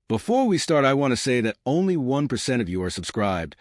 Before we start, I want to say that only 1% of you are subscribed.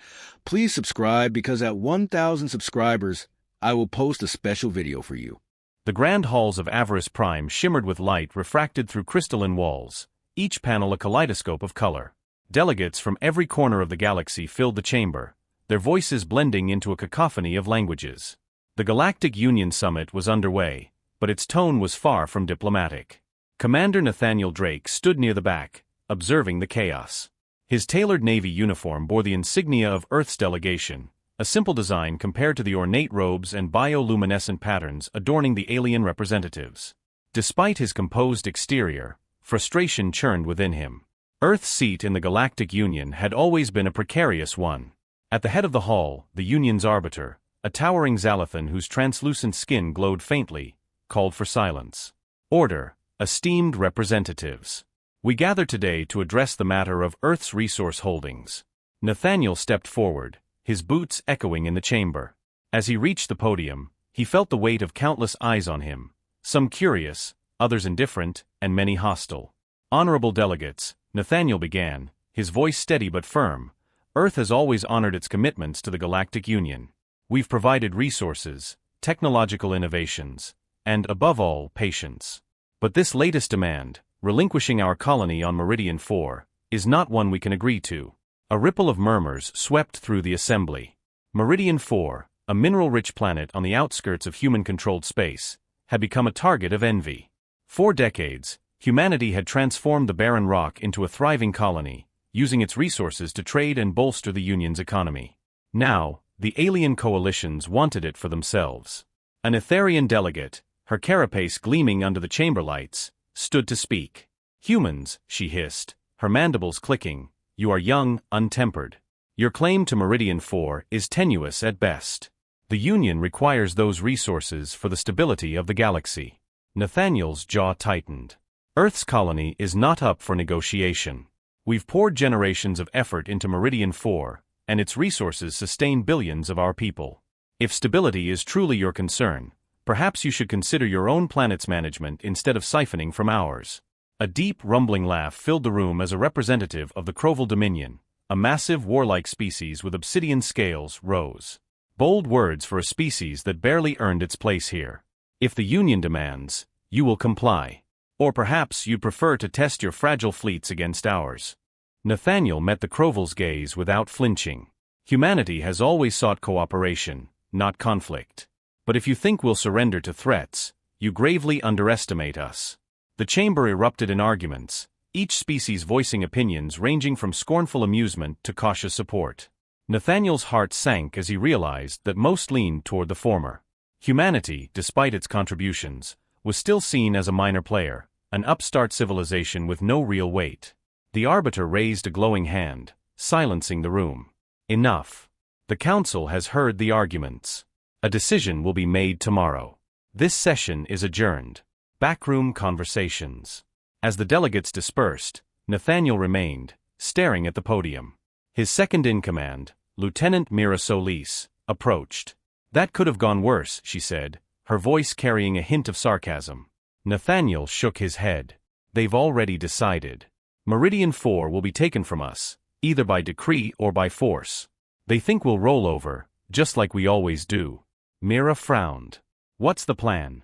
Please subscribe because at 1,000 subscribers, I will post a special video for you. The grand halls of Avarice Prime shimmered with light refracted through crystalline walls, each panel a kaleidoscope of color. Delegates from every corner of the galaxy filled the chamber, their voices blending into a cacophony of languages. The Galactic Union Summit was underway, but its tone was far from diplomatic. Commander Nathaniel Drake stood near the back, observing the chaos. His tailored Navy uniform bore the insignia of Earth's delegation, a simple design compared to the ornate robes and bioluminescent patterns adorning the alien representatives. Despite his composed exterior, frustration churned within him. Earth's seat in the Galactic Union had always been a precarious one. At the head of the hall, the Union's arbiter, a towering Zalathan whose translucent skin glowed faintly, called for silence. Order, esteemed representatives. We gather today to address the matter of Earth's resource holdings. Nathaniel stepped forward, his boots echoing in the chamber. As he reached the podium, he felt the weight of countless eyes on him, some curious, others indifferent, and many hostile. Honorable delegates, Nathaniel began, his voice steady but firm. Earth has always honored its commitments to the Galactic Union. We've provided resources, technological innovations, and, above all, patience. But this latest demand, relinquishing our colony on Meridian 4, is not one we can agree to. A ripple of murmurs swept through the assembly. Meridian 4, a mineral-rich planet on the outskirts of human-controlled space, had become a target of envy. For decades, humanity had transformed the barren rock into a thriving colony, using its resources to trade and bolster the Union's economy. Now, the alien coalitions wanted it for themselves. An Etherian delegate, her carapace gleaming under the chamber lights, stood to speak. "Humans," she hissed, her mandibles clicking, "you are young, untempered. Your claim to Meridian 4 is tenuous at best. The Union requires those resources for the stability of the galaxy." Nathaniel's jaw tightened. Earth's colony is not up for negotiation. We've poured generations of effort into Meridian 4, and its resources sustain billions of our people. If stability is truly your concern, perhaps you should consider your own planet's management instead of siphoning from ours. A deep, rumbling laugh filled the room as a representative of the Kroval Dominion, a massive warlike species with obsidian scales, rose. Bold words for a species that barely earned its place here. If the Union demands, you will comply. Or perhaps you'd prefer to test your fragile fleets against ours. Nathaniel met the Kroval's gaze without flinching. Humanity has always sought cooperation, not conflict. But if you think we'll surrender to threats, you gravely underestimate us. The chamber erupted in arguments, each species voicing opinions ranging from scornful amusement to cautious support. Nathaniel's heart sank as he realized that most leaned toward the former. Humanity, despite its contributions, was still seen as a minor player, an upstart civilization with no real weight. The arbiter raised a glowing hand, silencing the room. Enough. The council has heard the arguments. A decision will be made tomorrow. This session is adjourned. Backroom conversations. As the delegates dispersed, Nathaniel remained, staring at the podium. His second-in-command, Lieutenant Mira Solis, approached. "That could have gone worse," she said, her voice carrying a hint of sarcasm. Nathaniel shook his head. "They've already decided. Meridian 4 will be taken from us, either by decree or by force. They think we'll roll over, just like we always do." Mira frowned. "What's the plan?"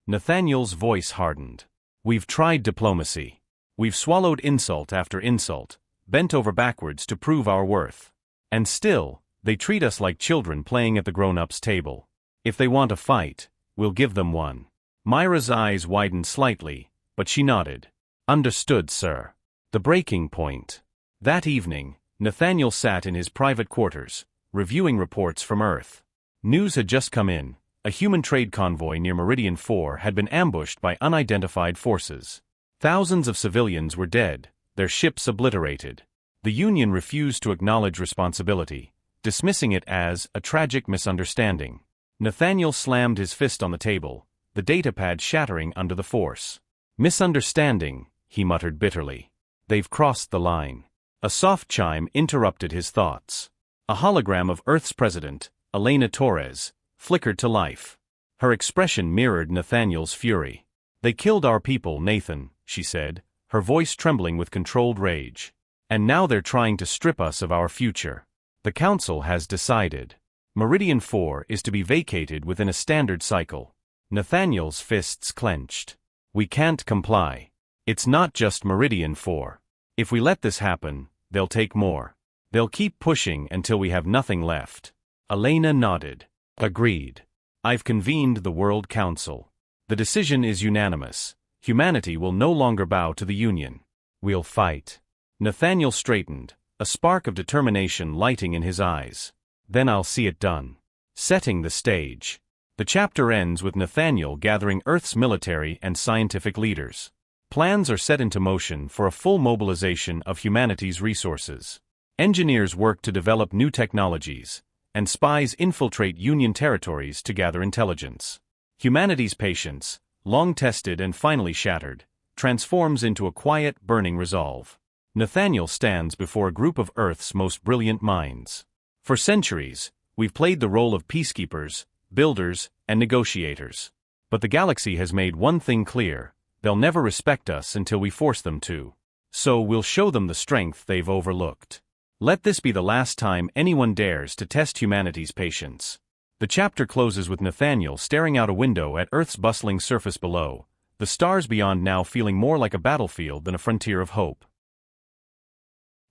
Nathaniel's voice hardened. "We've tried diplomacy. We've swallowed insult after insult, bent over backwards to prove our worth. And still, they treat us like children playing at the grown-ups' table. If they want a fight, we'll give them one." Myra's eyes widened slightly, but she nodded. "Understood, sir." The breaking point. That evening, Nathaniel sat in his private quarters, reviewing reports from Earth. News had just come in. A human trade convoy near Meridian 4 had been ambushed by unidentified forces. Thousands of civilians were dead, their ships obliterated. The Union refused to acknowledge responsibility, dismissing it as a tragic misunderstanding. Nathaniel slammed his fist on the table, the datapad shattering under the force. "Misunderstanding," he muttered bitterly. "They've crossed the line." A soft chime interrupted his thoughts. A hologram of Earth's president, Elena Torres, flickered to life. Her expression mirrored Nathaniel's fury. "They killed our people, Nathan," she said, her voice trembling with controlled rage. And now they're trying to strip us of our future. The Council has decided. Meridian 4 is to be vacated within a standard cycle. Nathaniel's fists clenched. We can't comply. It's not just Meridian 4. If we let this happen, they'll take more. They'll keep pushing until we have nothing left. Elena nodded. Agreed. I've convened the World Council. The decision is unanimous. Humanity will no longer bow to the Union. We'll fight. Nathaniel straightened, a spark of determination lighting in his eyes. Then I'll see it done. Setting the stage. The chapter ends with Nathaniel gathering Earth's military and scientific leaders. Plans are set into motion for a full mobilization of humanity's resources. Engineers work to develop new technologies, and spies infiltrate Union territories to gather intelligence. Humanity's patience, long tested and finally shattered, transforms into a quiet, burning resolve. Nathaniel stands before a group of Earth's most brilliant minds. For centuries, we've played the role of peacekeepers, builders, and negotiators. But the galaxy has made one thing clear: they'll never respect us until we force them to. So we'll show them the strength they've overlooked. Let this be the last time anyone dares to test humanity's patience. The chapter closes with Nathaniel staring out a window at Earth's bustling surface below, the stars beyond now feeling more like a battlefield than a frontier of hope.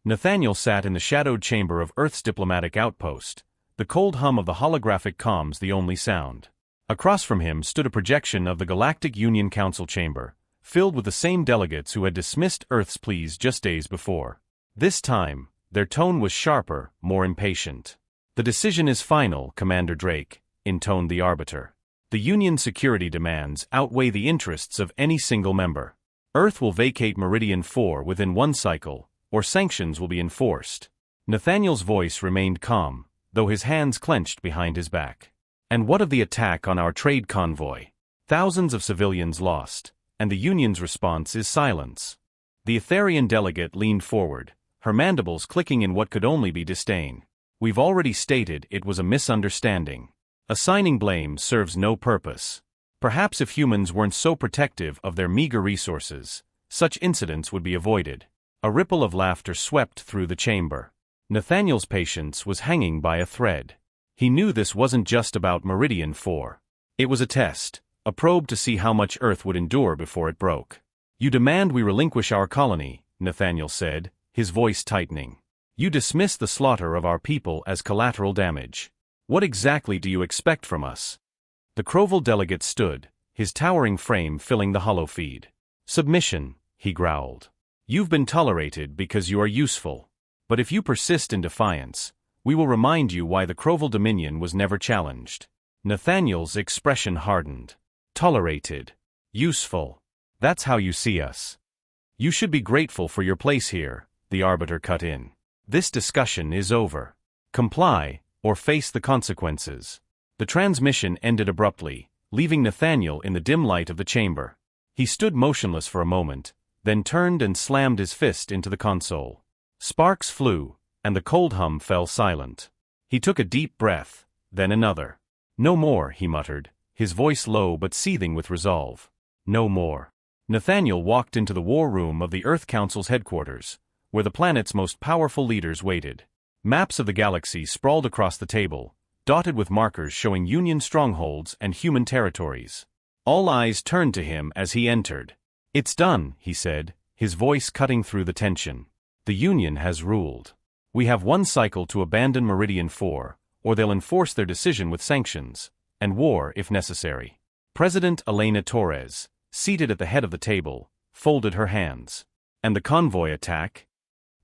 Nathaniel sat in the shadowed chamber of Earth's diplomatic outpost, the cold hum of the holographic comms the only sound. Across from him stood a projection of the Galactic Union Council chamber, filled with the same delegates who had dismissed Earth's pleas just days before. This time, their tone was sharper, more impatient. "The decision is final, Commander Drake," intoned the Arbiter. "The Union's security demands outweigh the interests of any single member. Earth will vacate Meridian 4 within one cycle, or sanctions will be enforced." Nathaniel's voice remained calm, though his hands clenched behind his back. "And what of the attack on our trade convoy? Thousands of civilians lost, and the Union's response is silence." The Etherian delegate leaned forward, her mandibles clicking in what could only be disdain. "We've already stated it was a misunderstanding. Assigning blame serves no purpose. Perhaps if humans weren't so protective of their meager resources, such incidents would be avoided." A ripple of laughter swept through the chamber. Nathaniel's patience was hanging by a thread. He knew this wasn't just about Meridian 4. It was a test, a probe to see how much Earth would endure before it broke. "You demand we relinquish our colony," Nathaniel said, his voice tightening. "You dismiss the slaughter of our people as collateral damage. What exactly do you expect from us?" The Kroval delegate stood, his towering frame filling the holofeed. "Submission," he growled. "You've been tolerated because you are useful. But if you persist in defiance, we will remind you why the Kroval Dominion was never challenged." Nathaniel's expression hardened. "Tolerated. Useful. That's how you see us." "You should be grateful for your place here," the Arbiter cut in. "This discussion is over. Comply, or face the consequences." The transmission ended abruptly, leaving Nathaniel in the dim light of the chamber. He stood motionless for a moment, then turned and slammed his fist into the console. Sparks flew, and the cold hum fell silent. He took a deep breath, then another. "No more," he muttered, his voice low but seething with resolve. "No more." Nathaniel walked into the war room of the Earth Council's headquarters, where the planet's most powerful leaders waited. Maps of the galaxy sprawled across the table, dotted with markers showing Union strongholds and human territories. All eyes turned to him as he entered. "It's done," he said, his voice cutting through the tension. "The Union has ruled. We have one cycle to abandon Meridian 4, or they'll enforce their decision with sanctions, and war if necessary." President Elena Torres, seated at the head of the table, folded her hands. "And the convoy attack?"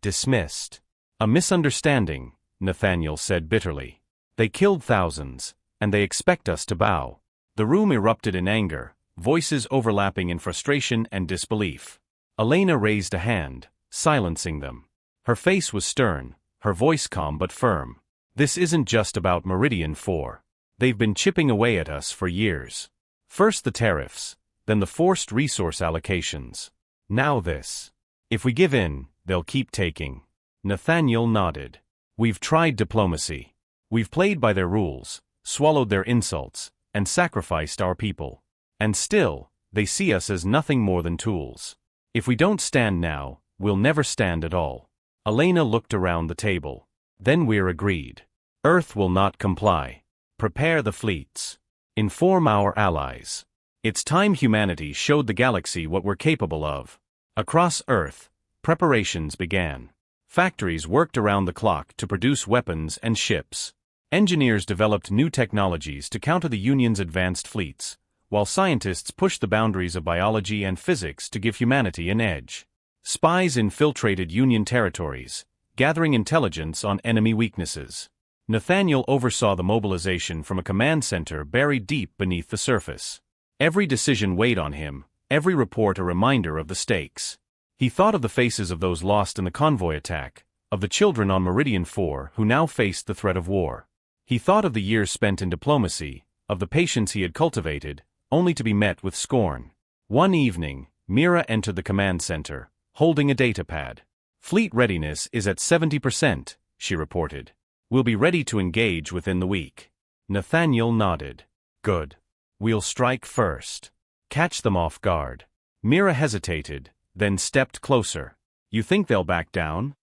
"Dismissed." "A misunderstanding," Nathaniel said bitterly. "They killed thousands, and they expect us to bow." The room erupted in anger, voices overlapping in frustration and disbelief. Elena raised a hand, silencing them. Her face was stern, her voice calm but firm. "This isn't just about Meridian 4. They've been chipping away at us for years. First the tariffs, then the forced resource allocations. Now this. If we give in, they'll keep taking." Nathaniel nodded. "We've tried diplomacy. We've played by their rules, swallowed their insults, and sacrificed our people. And still, they see us as nothing more than tools." If we don't stand now, we'll never stand at all. Elena looked around the table. Then we're agreed. Earth will not comply. Prepare the fleets. Inform our allies. It's time humanity showed the galaxy what we're capable of. Across Earth, preparations began. Factories worked around the clock to produce weapons and ships. Engineers developed new technologies to counter the Union's advanced fleets, while scientists pushed the boundaries of biology and physics to give humanity an edge. Spies infiltrated Union territories, gathering intelligence on enemy weaknesses. Nathaniel oversaw the mobilization from a command center buried deep beneath the surface. Every decision weighed on him, every report a reminder of the stakes. He thought of the faces of those lost in the convoy attack, of the children on Meridian 4 who now faced the threat of war. He thought of the years spent in diplomacy, of the patience he had cultivated, only to be met with scorn. One evening, Mira entered the command center, holding a datapad. "Fleet readiness is at 70%, she reported. "We'll be ready to engage within the week." Nathaniel nodded. "Good. We'll strike first. Catch them off guard." Mira hesitated, then stepped closer. "You think they'll back down?"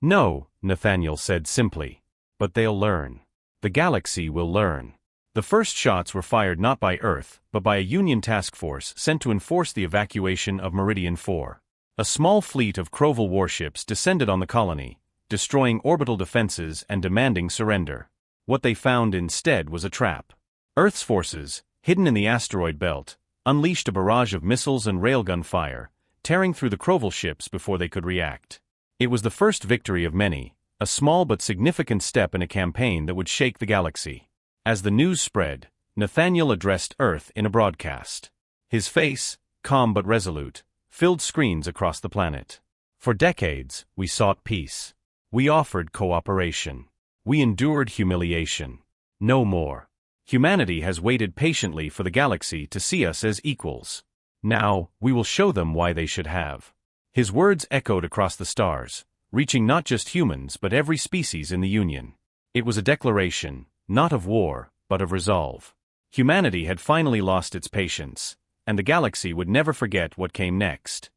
"No," Nathaniel said simply. "But they'll learn. The galaxy will learn." The first shots were fired not by Earth, but by a Union task force sent to enforce the evacuation of Meridian 4. A small fleet of Kroval warships descended on the colony, destroying orbital defenses and demanding surrender. What they found instead was a trap. Earth's forces, hidden in the asteroid belt, unleashed a barrage of missiles and railgun fire, tearing through the Kroval ships before they could react. It was the first victory of many, a small but significant step in a campaign that would shake the galaxy. As the news spread, Nathaniel addressed Earth in a broadcast. His face, calm but resolute, filled screens across the planet. "For decades, we sought peace. We offered cooperation. We endured humiliation. No more. Humanity has waited patiently for the galaxy to see us as equals. Now, we will show them why they should have." His words echoed across the stars, reaching not just humans but every species in the Union. It was a declaration, not of war, but of resolve. Humanity had finally lost its patience, and the galaxy would never forget what came next.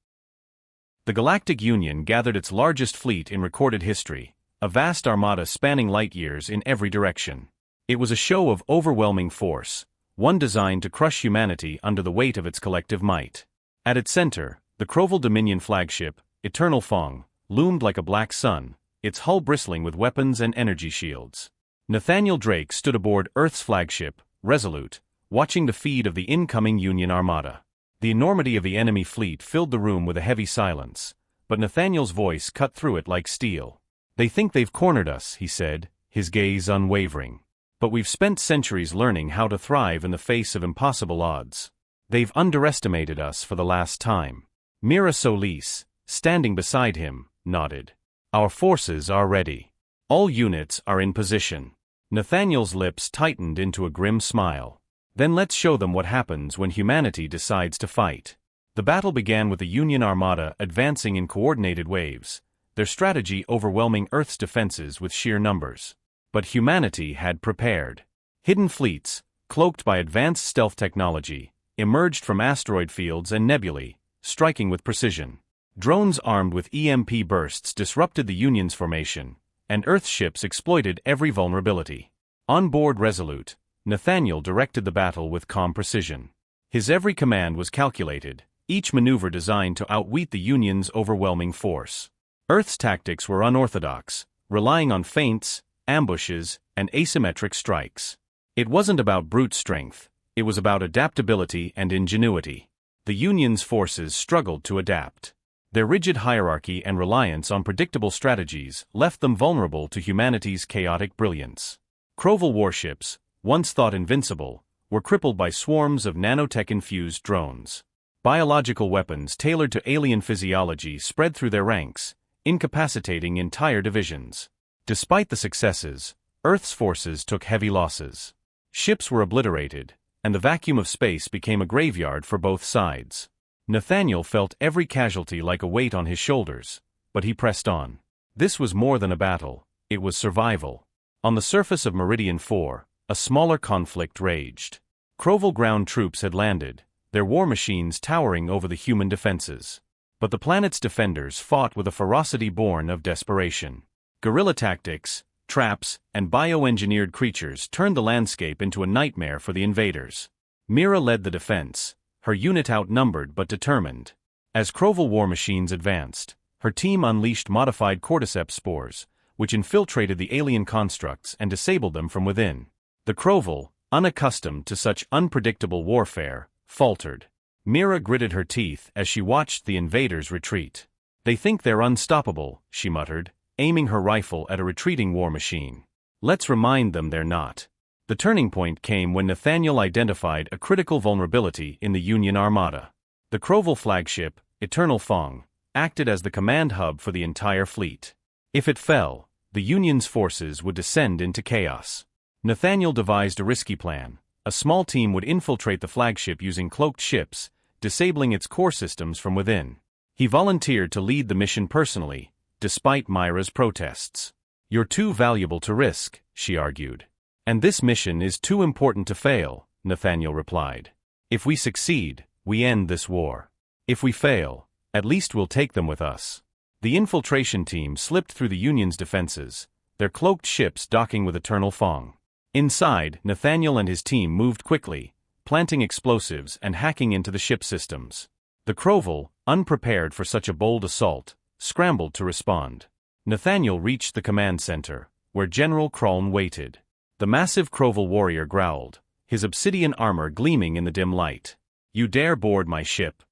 The Galactic Union gathered its largest fleet in recorded history, a vast armada spanning light years in every direction. It was a show of overwhelming force, one designed to crush humanity under the weight of its collective might. At its center, the Kroval Dominion flagship, Eternal Fong, loomed like a black sun, its hull bristling with weapons and energy shields. Nathaniel Drake stood aboard Earth's flagship, Resolute, watching the feed of the incoming Union armada. The enormity of the enemy fleet filled the room with a heavy silence, but Nathaniel's voice cut through it like steel. "They think they've cornered us," he said, his gaze unwavering. "But we've spent centuries learning how to thrive in the face of impossible odds. They've underestimated us for the last time." Mira Solis, standing beside him, nodded. "Our forces are ready. All units are in position." Nathaniel's lips tightened into a grim smile. "Then let's show them what happens when humanity decides to fight." The battle began with the Union armada advancing in coordinated waves, their strategy overwhelming Earth's defenses with sheer numbers. But humanity had prepared. Hidden fleets, cloaked by advanced stealth technology, emerged from asteroid fields and nebulae, striking with precision. Drones armed with EMP bursts disrupted the Union's formation, and Earth ships exploited every vulnerability. On board Resolute, Nathaniel directed the battle with calm precision. His every command was calculated, each maneuver designed to outwit the Union's overwhelming force. Earth's tactics were unorthodox, relying on feints, ambushes, and asymmetric strikes. It wasn't about brute strength, it was about adaptability and ingenuity. The Union's forces struggled to adapt. Their rigid hierarchy and reliance on predictable strategies left them vulnerable to humanity's chaotic brilliance. Kroval warships, once thought invincible, were crippled by swarms of nanotech-infused drones. Biological weapons tailored to alien physiology spread through their ranks, incapacitating entire divisions. Despite the successes, Earth's forces took heavy losses. Ships were obliterated, and the vacuum of space became a graveyard for both sides. Nathaniel felt every casualty like a weight on his shoulders, but he pressed on. This was more than a battle, it was survival. On the surface of Meridian 4, a smaller conflict raged. Kroval ground troops had landed, their war machines towering over the human defenses. But the planet's defenders fought with a ferocity born of desperation. Guerrilla tactics, traps, and bioengineered creatures turned the landscape into a nightmare for the invaders. Mira led the defense, her unit outnumbered but determined. As Kroval war machines advanced, her team unleashed modified cordyceps spores, which infiltrated the alien constructs and disabled them from within. The Kroval, unaccustomed to such unpredictable warfare, faltered. Mira gritted her teeth as she watched the invaders retreat. "They think they're unstoppable," she muttered, aiming her rifle at a retreating war machine. "Let's remind them they're not." The turning point came when Nathaniel identified a critical vulnerability in the Union Armada. The Kroval flagship, Eternal Fong, acted as the command hub for the entire fleet. If it fell, the Union's forces would descend into chaos. Nathaniel devised a risky plan. A small team would infiltrate the flagship using cloaked ships, disabling its core systems from within. He volunteered to lead the mission personally, despite Myra's protests. "You're too valuable to risk," she argued. "And this mission is too important to fail," Nathaniel replied. "If we succeed, we end this war. If we fail, at least we'll take them with us." The infiltration team slipped through the Union's defenses, their cloaked ships docking with Eternal Fong. Inside, Nathaniel and his team moved quickly, planting explosives and hacking into the ship systems. The Kroval, unprepared for such a bold assault, scrambled to respond. Nathaniel reached the command center, where General Kraln waited. The massive Kroval warrior growled, his obsidian armor gleaming in the dim light. "You dare board my ship?"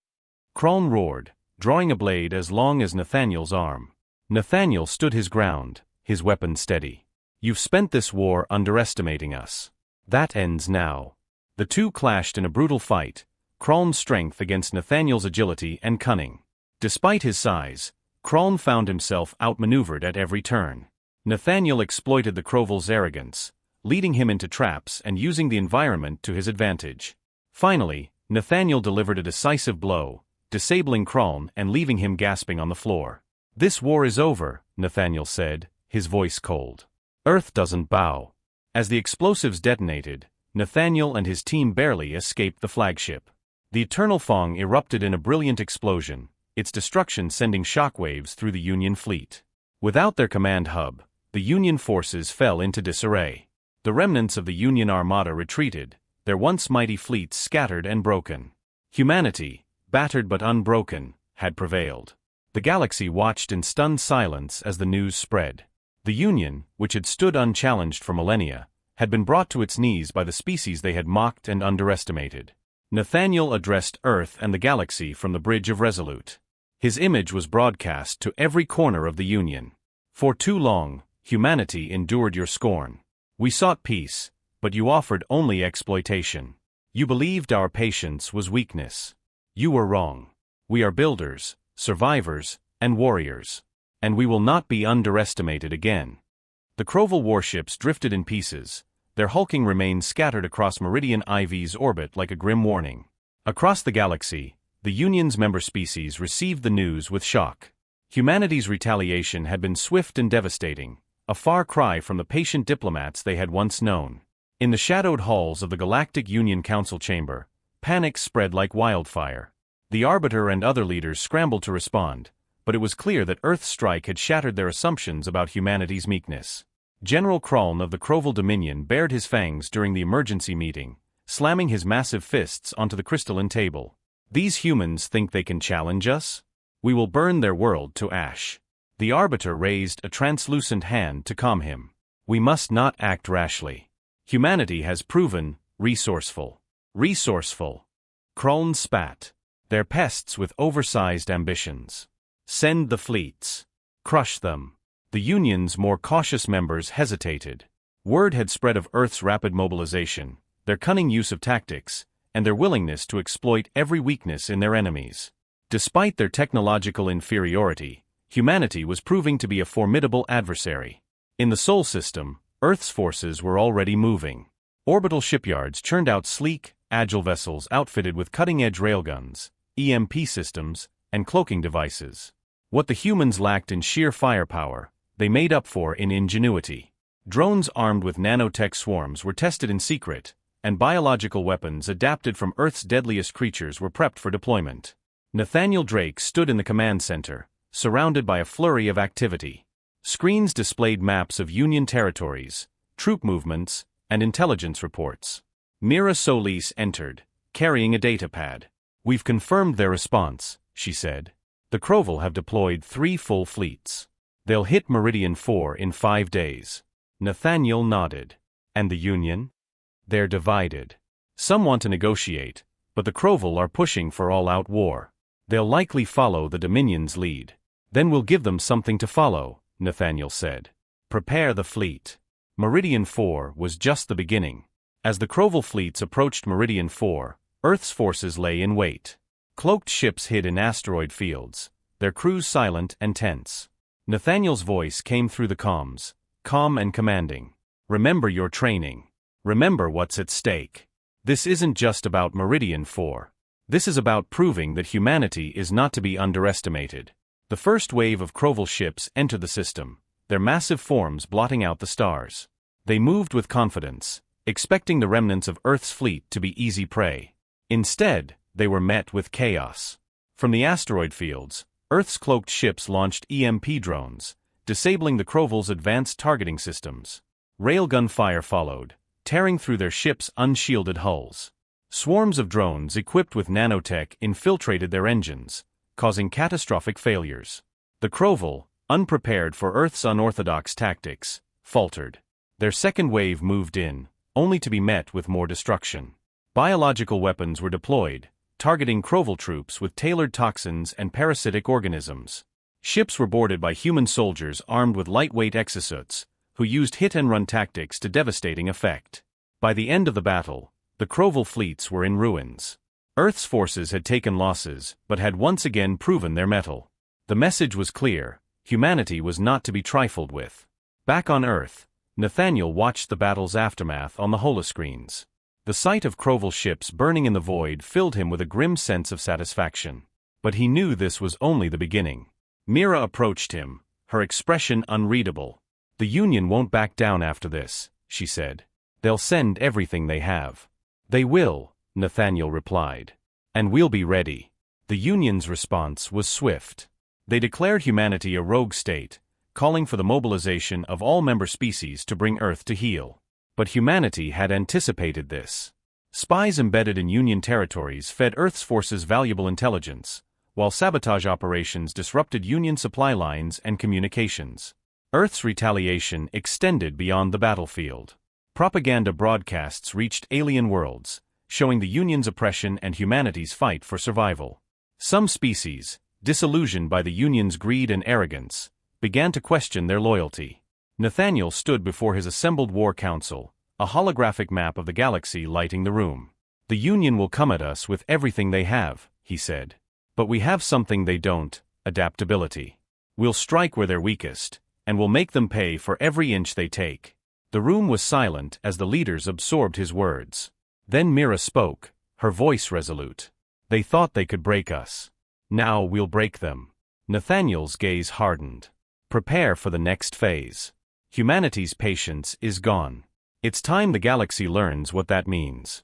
Kraln roared, drawing a blade as long as Nathaniel's arm. Nathaniel stood his ground, his weapon steady. "You've spent this war underestimating us. That ends now." The two clashed in a brutal fight, Kraln's strength against Nathaniel's agility and cunning. Despite his size, Kraln found himself outmaneuvered at every turn. Nathaniel exploited the Kroval's arrogance, leading him into traps and using the environment to his advantage. Finally, Nathaniel delivered a decisive blow, disabling Kraln and leaving him gasping on the floor. "This war is over," Nathaniel said, his voice cold. "Earth doesn't bow." As the explosives detonated, Nathaniel and his team barely escaped the flagship. The Eternal Fong erupted in a brilliant explosion, its destruction sending shockwaves through the Union fleet. Without their command hub, the Union forces fell into disarray. The remnants of the Union Armada retreated, their once mighty fleets scattered and broken. Humanity, battered but unbroken, had prevailed. The galaxy watched in stunned silence as the news spread. The Union, which had stood unchallenged for millennia, had been brought to its knees by the species they had mocked and underestimated. Nathaniel addressed Earth and the galaxy from the Bridge of Resolute. His image was broadcast to every corner of the Union. "For too long, humanity endured your scorn. We sought peace, but you offered only exploitation. You believed our patience was weakness. You were wrong. We are builders, survivors, and warriors. And we will not be underestimated again." The Kroval warships drifted in pieces, their hulking remains scattered across Meridian IV's orbit like a grim warning. Across the galaxy, the Union's member species received the news with shock. Humanity's retaliation had been swift and devastating, a far cry from the patient diplomats they had once known. In the shadowed halls of the Galactic Union Council chamber, panic spread like wildfire. The Arbiter and other leaders scrambled to respond, but it was clear that Earth's strike had shattered their assumptions about humanity's meekness. General Kraln of the Kroval Dominion bared his fangs during the emergency meeting, slamming his massive fists onto the crystalline table. "These humans think they can challenge us? We will burn their world to ash." The Arbiter raised a translucent hand to calm him. "We must not act rashly. Humanity has proven resourceful." "Resourceful?" Kraln spat. "They're pests with oversized ambitions. Send the fleets. Crush them." The Union's more cautious members hesitated. Word had spread of Earth's rapid mobilization, their cunning use of tactics, and their willingness to exploit every weakness in their enemies. Despite their technological inferiority, humanity was proving to be a formidable adversary. In the Sol system, Earth's forces were already moving. Orbital shipyards churned out sleek, agile vessels outfitted with cutting-edge railguns, EMP systems, and cloaking devices. What the humans lacked in sheer firepower, they made up for in ingenuity. Drones armed with nanotech swarms were tested in secret, and biological weapons adapted from Earth's deadliest creatures were prepped for deployment. Nathaniel Drake stood in the command center, surrounded by a flurry of activity. Screens displayed maps of Union territories, troop movements, and intelligence reports. Mira Solis entered, carrying a datapad. "We've confirmed their response," she said. "The Crowville have deployed 3 full fleets. They'll hit Meridian 4 in 5 days." Nathaniel nodded. "And the Union?" "They're divided. Some want to negotiate, but the Crowville are pushing for all-out war. They'll likely follow the Dominion's lead. Then we'll give them something to follow," Nathaniel said. "Prepare the fleet." Meridian 4 was just the beginning. As the Crowville fleets approached Meridian 4, Earth's forces lay in wait. Cloaked ships hid in asteroid fields, their crews silent and tense. Nathaniel's voice came through the comms, calm and commanding. "Remember your training. Remember what's at stake. This isn't just about Meridian 4. This is about proving that humanity is not to be underestimated." The first wave of Crowville ships entered the system, their massive forms blotting out the stars. They moved with confidence, expecting the remnants of Earth's fleet to be easy prey. Instead, they were met with chaos. From the asteroid fields, Earth's cloaked ships launched EMP drones, disabling the Crowville's advanced targeting systems. Railgun fire followed, tearing through their ships' unshielded hulls. Swarms of drones equipped with nanotech infiltrated their engines, causing catastrophic failures. The Crowville, unprepared for Earth's unorthodox tactics, faltered. Their second wave moved in, only to be met with more destruction. Biological weapons were deployed, targeting Crowville troops with tailored toxins and parasitic organisms. Ships were boarded by human soldiers armed with lightweight exosuits, who used hit-and-run tactics to devastating effect. By the end of the battle, the Crowville fleets were in ruins. Earth's forces had taken losses, but had once again proven their mettle. The message was clear: humanity was not to be trifled with. Back on Earth, Nathaniel watched the battle's aftermath on the holoscreens. The sight of Crowville ships burning in the void filled him with a grim sense of satisfaction. But he knew this was only the beginning. Mira approached him, her expression unreadable. "The Union won't back down after this," she said. "They'll send everything they have." "They will," Nathaniel replied. "And we'll be ready." The Union's response was swift. They declared humanity a rogue state, calling for the mobilization of all member species to bring Earth to heel. But humanity had anticipated this. Spies embedded in Union territories fed Earth's forces valuable intelligence, while sabotage operations disrupted Union supply lines and communications. Earth's retaliation extended beyond the battlefield. Propaganda broadcasts reached alien worlds, showing the Union's oppression and humanity's fight for survival. Some species, disillusioned by the Union's greed and arrogance, began to question their loyalty. Nathaniel stood before his assembled war council, a holographic map of the galaxy lighting the room. "The Union will come at us with everything they have," he said. "But we have something they don't: adaptability. We'll strike where they're weakest, and we'll make them pay for every inch they take." The room was silent as the leaders absorbed his words. Then Mira spoke, her voice resolute. "They thought they could break us. Now we'll break them." Nathaniel's gaze hardened. "Prepare for the next phase. Humanity's patience is gone. It's time the galaxy learns what that means."